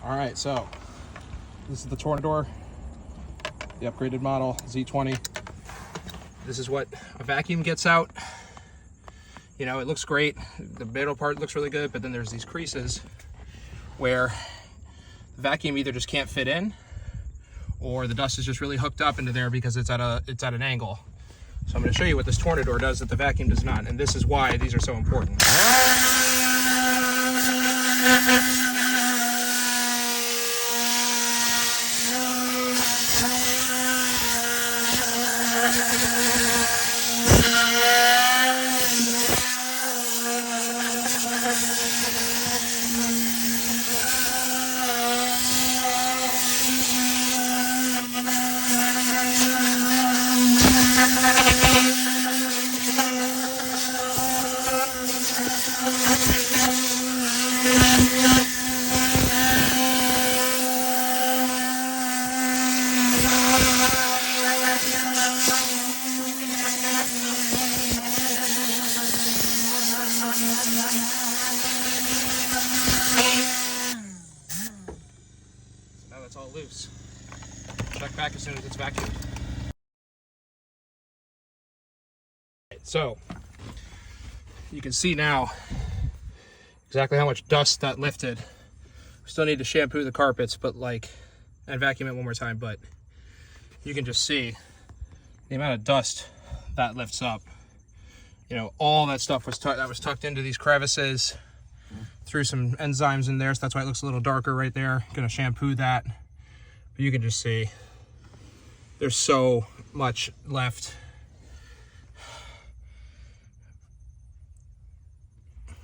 All right, so this is the Tornador, the upgraded model, Z-020. This is what a vacuum gets out. You know, it looks great. The middle part looks really good, but then there's these creases where the vacuum either just can't fit in, or the dust is just really hooked up into there because it's at an angle. So I'm going to show you what this Tornador does that the vacuum does not, and this is why these are so important. Now that's all loose. Check back as soon as it's vacuumed. So you can see now exactly how much dust that lifted. We still need to shampoo the carpets, but and vacuum it one more time, but you can just see the amount of dust that lifts up. You know, all that stuff was tucked into these crevices. Threw some enzymes in there, so that's why it looks a little darker right there. Gonna shampoo that, but you can just see there's so much left.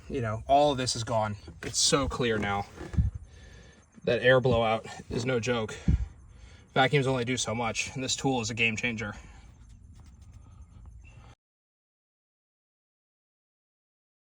You know, all of this is gone. It's so clear now. That air blowout is no joke. Vacuums only do so much, and this tool is a game changer.